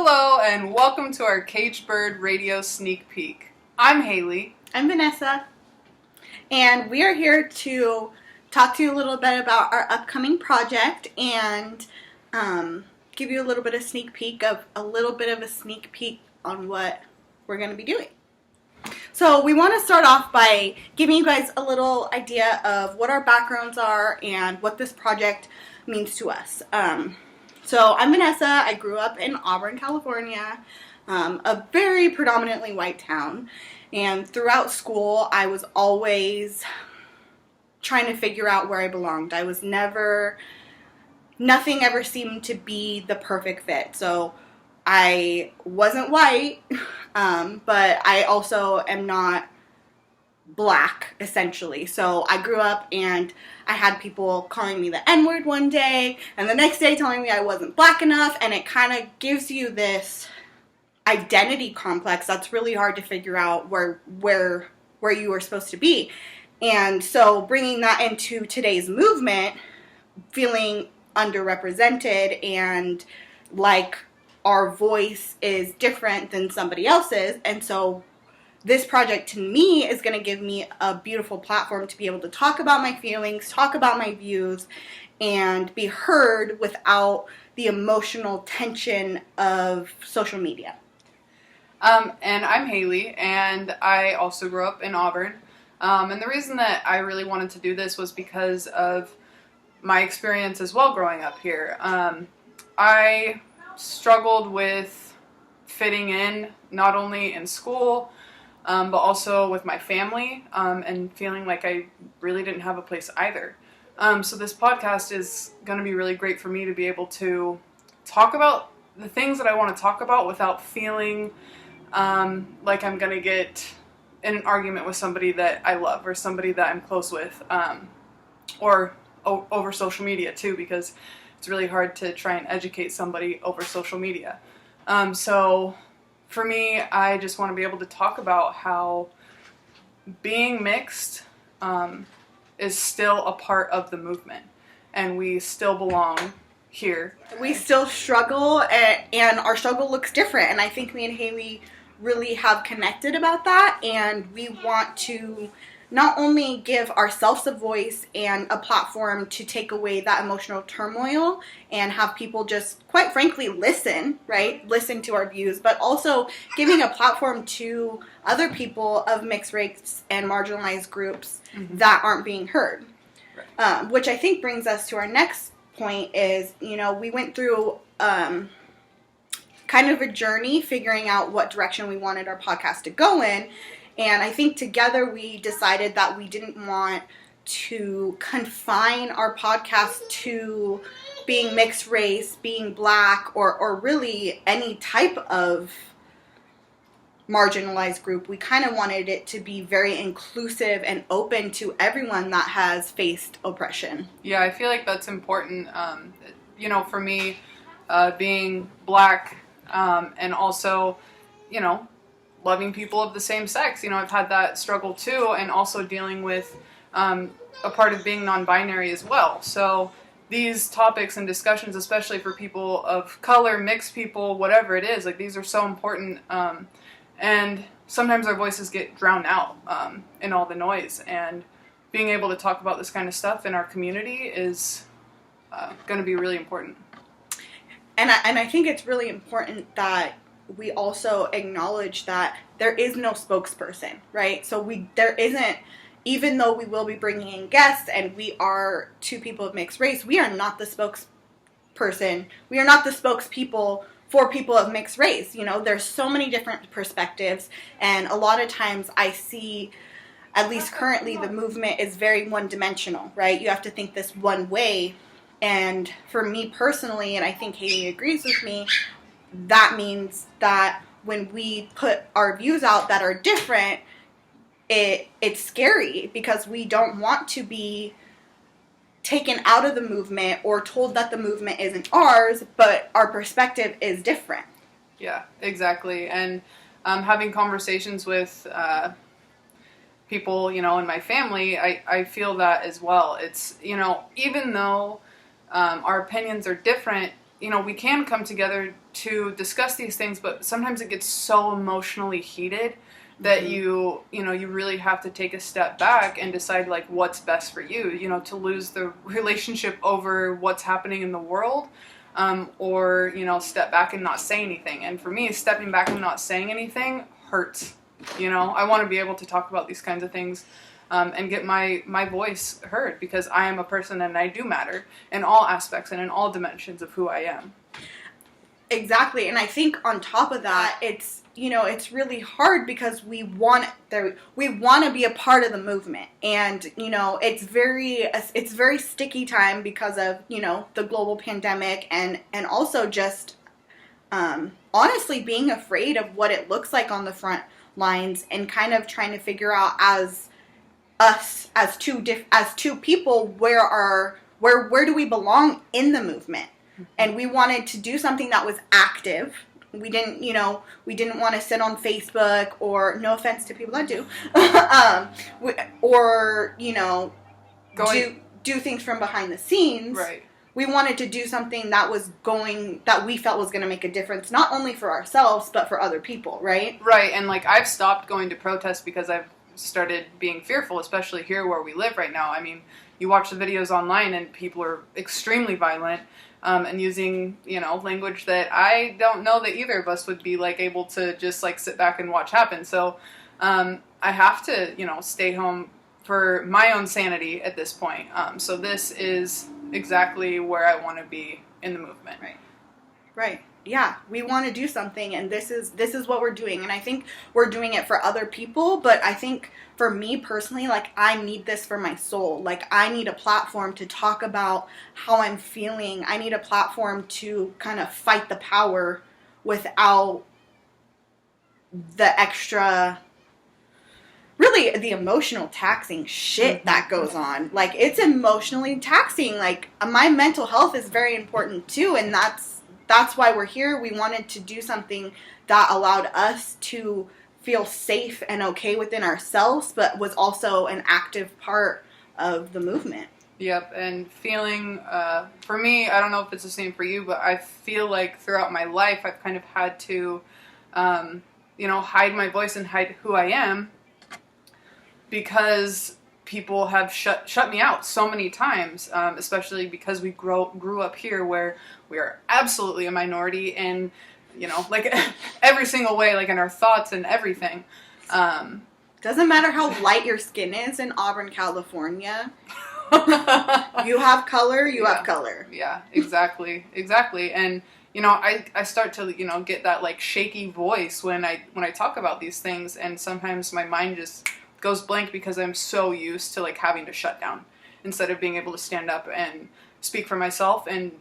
Hello and welcome to our Caged Bird Radio Sneak Peek. I'm Haley. I'm Vanessa, and we are here to talk to you a little bit about our upcoming project and give you a little bit of sneak peek on what we're going to be doing. So we want to start off by giving you guys a little idea of what our backgrounds are and what this project means to us. So I'm Vanessa. I grew up in Auburn, California, a very predominantly white town. And throughout school, I was always trying to figure out where I belonged. Nothing ever seemed to be the perfect fit. So I wasn't white, but I also am not black, essentially. So I grew up and I had people calling me the N-word one day, and the next day telling me I wasn't black enough, and it kind of gives you this identity complex that's really hard to figure out where you are supposed to be. And so bringing that into today's movement, feeling underrepresented and like our voice is different than somebody else's, and so this project to me is going to give me a beautiful platform to be able to talk about my feelings, talk about my views, and be heard without the emotional tension of social media. And I'm Haley, and I also grew up in Auburn. And the reason that I really wanted to do this was because of my experience as well growing up here. I struggled with fitting in, not only in school, but also with my family, and feeling like I really didn't have a place either. So this podcast is going to be really great for me to be able to talk about the things that I want to talk about without feeling like I'm going to get in an argument with somebody that I love or somebody that I'm close with, or over social media too, because it's really hard to try and educate somebody over social media. So for me, I just want to be able to talk about how being mixed is still a part of the movement, and we still belong here. We still struggle, and our struggle looks different, and I think me and Haley really have connected about that, and we want to not only give ourselves a voice and a platform to take away that emotional turmoil and have people just, quite frankly, listen to our views, but also giving a platform to other people of mixed race and marginalized groups that aren't being heard. Right. Which I think brings us to our next point is, we went through kind of a journey figuring out what direction we wanted our podcast to go in. And I think together we decided that we didn't want to confine our podcast to being mixed race, being black, or really any type of marginalized group. We kind of wanted it to be very inclusive and open to everyone that has faced oppression. Yeah, I feel like that's important. For me, being black, and also, loving people of the same sex. I've had that struggle too, and also dealing with a part of being non-binary as well. So these topics and discussions, especially for people of color, mixed people, whatever it is, these are so important. And sometimes our voices get drowned out in all the noise. And being able to talk about this kind of stuff in our community is going to be really important. And I think it's really important that we also acknowledge that there is no spokesperson, right? So there isn't, even though we will be bringing in guests and we are two people of mixed race, we are not the spokesperson. We are not the spokespeople for people of mixed race. There's so many different perspectives, and a lot of times I see, at least currently, the movement is very one-dimensional, right? You have to think this one way, and for me personally, and I think Haley agrees with me, that means that when we put our views out that are different, it's scary because we don't want to be taken out of the movement or told that the movement isn't ours, but our perspective is different. Yeah, exactly. And having conversations with people, in my family, I feel that as well. It's, even though our opinions are different, we can come together to discuss these things, but sometimes it gets so emotionally heated that you really have to take a step back and decide like what's best for you, to lose the relationship over what's happening in the world, or step back and not say anything. And for me, stepping back and not saying anything hurts. I want to be able to talk about these kinds of things, and get my voice heard, because I am a person and I do matter in all aspects and in all dimensions of who I am. Exactly. And I think on top of that, it's really hard because we want to be a part of the movement. And, it's very sticky time because of, the global pandemic and also just, honestly being afraid of what it looks like on the front lines, and kind of trying to figure out as two people, where do we belong in the movement? And we wanted to do something that was active. We didn't want to sit on Facebook, or no offense to people that do, or do things from behind the scenes. Right. We wanted to do something that we felt was going to make a difference, not only for ourselves but for other people. Right. Right. And like, I've stopped going to protests because I've started being fearful, especially here where we live right now. I mean, you watch the videos online and people are extremely violent. And using, language that I don't know that either of us would be, like, able to just, like, sit back and watch happen. So, I have to, stay home for my own sanity at this point. So this is exactly where I want to be in the movement. Right. Yeah, we want to do something, and this is what we're doing. And I think we're doing it for other people, but I think for me personally, like, I need this for my soul. Like, I need a platform to talk about how I'm feeling. I need a platform to kind of fight the power without the extra, really, the emotional taxing shit that goes on. Like, it's emotionally taxing. Like, my mental health is very important too, and that's why we're here. We wanted to do something that allowed us to feel safe and okay within ourselves, but was also an active part of the movement. Yep, and feeling, for me, I don't know if it's the same for you, but I feel like throughout my life I've kind of had to, hide my voice and hide who I am, because people have shut me out so many times, especially because we grew up here where we are absolutely a minority in, like every single way, like in our thoughts and everything. Doesn't matter how light your skin is in Auburn, California. You have color, you have color. Yeah, exactly. And, I start to, get that like shaky voice when I talk about these things, and sometimes my mind just goes blank because I'm so used to like having to shut down instead of being able to stand up and speak for myself and,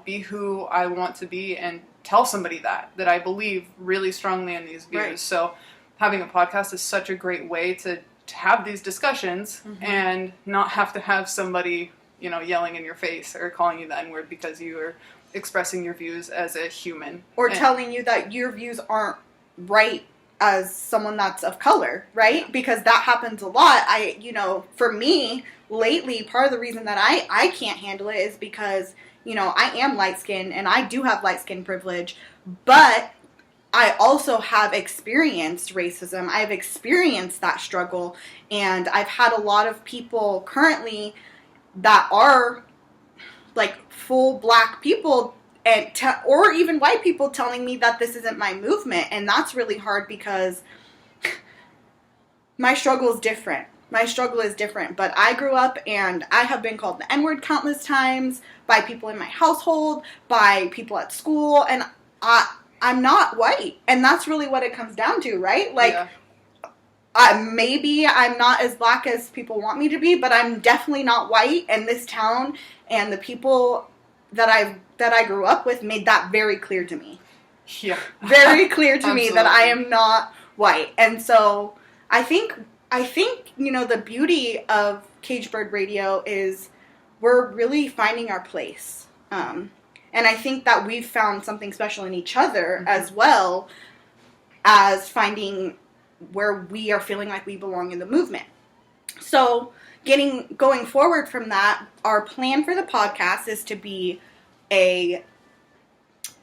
be who I want to be and tell somebody that I believe really strongly in these views. Right. So having a podcast is such a great way to have these discussions and not have to have somebody, yelling in your face or calling you the N-word because you are expressing your views as a human. Or telling you that your views aren't right as someone that's of color, right? Because that happens a lot. For me, lately, part of the reason that I can't handle it is because, I am light-skinned and I do have light-skin privilege, but I also have experienced racism. I've experienced that struggle, and I've had a lot of people currently that are like full black people and or even white people telling me that this isn't my movement, and that's really hard because my struggle is different. But I grew up and I have been called the N-word countless times by people in my household, by people at school, and I'm not white, and that's really what it comes down to, right? Like, maybe I'm not as black as people want me to be, but I'm definitely not white, and this town and the people that I grew up with made that very clear to me. Yeah. Very clear to me that I am not white. And so I think, the beauty of Caged Bird Radio is we're really finding our place. And I think that we've found something special in each other as well as finding where we are feeling like we belong in the movement. So going forward from that, our plan for the podcast is to be a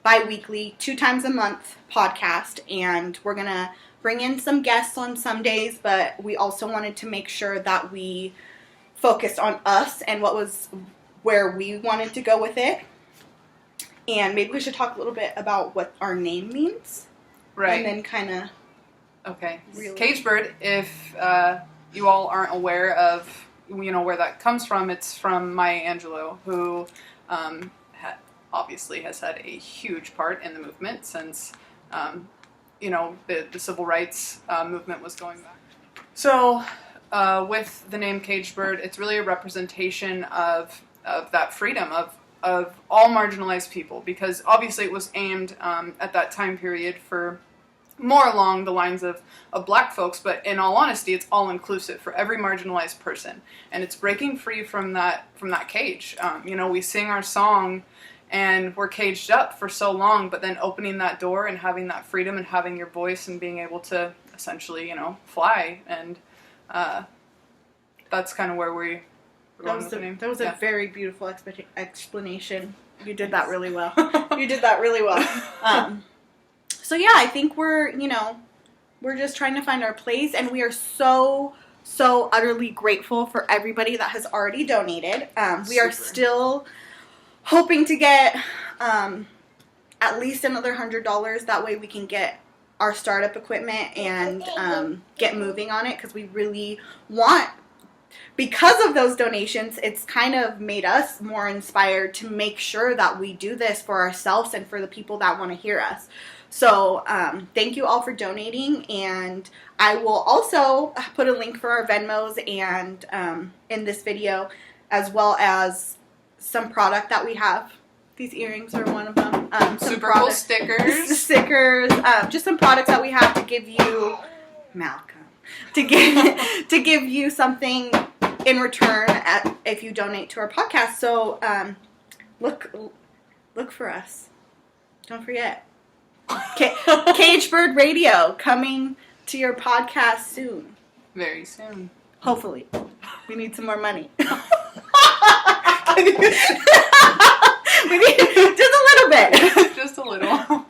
bi-weekly, 2 times a month podcast, and we're going to bring in some guests on some days, but we also wanted to make sure that we focused on us and where we wanted to go with it. And maybe we should talk a little bit about what our name means. Right. And then kind of... Okay. Really? Caged Bird, if you all aren't aware of, where that comes from, it's from Maya Angelou, who obviously has had a huge part in the movement since, the civil rights movement was going back. So, with the name Caged Bird, it's really a representation of that freedom of all marginalized people, because obviously it was aimed at that time period for more along the lines of black folks, but in all honesty, it's all inclusive for every marginalized person, and it's breaking free from that cage. We sing our song, and we're caged up for so long, but then opening that door and having that freedom and having your voice and being able to essentially, fly, and that's kind of where we're going with the name. That was a very beautiful explanation. You did that really well. You did that really well. So yeah, I think we're just trying to find our place, and we are so utterly grateful for everybody that has already donated. We are still hoping to get at least another $100. That way we can get our startup equipment and get moving on it, because we really want, because of those donations, it's kind of made us more inspired to make sure that we do this for ourselves and for the people that want to hear us. So thank you all for donating, and I will also put a link for our Venmos and in this video, as well as some product that we have. These earrings are one of them. Super cool stickers. Just some products that we have to give you, Malcolm, to give you something in return if you donate to our podcast. So look for us. Don't forget. Caged Bird Radio coming to your podcast soon. Very soon. Hopefully. We need some more money. We need just a little bit. Just a little.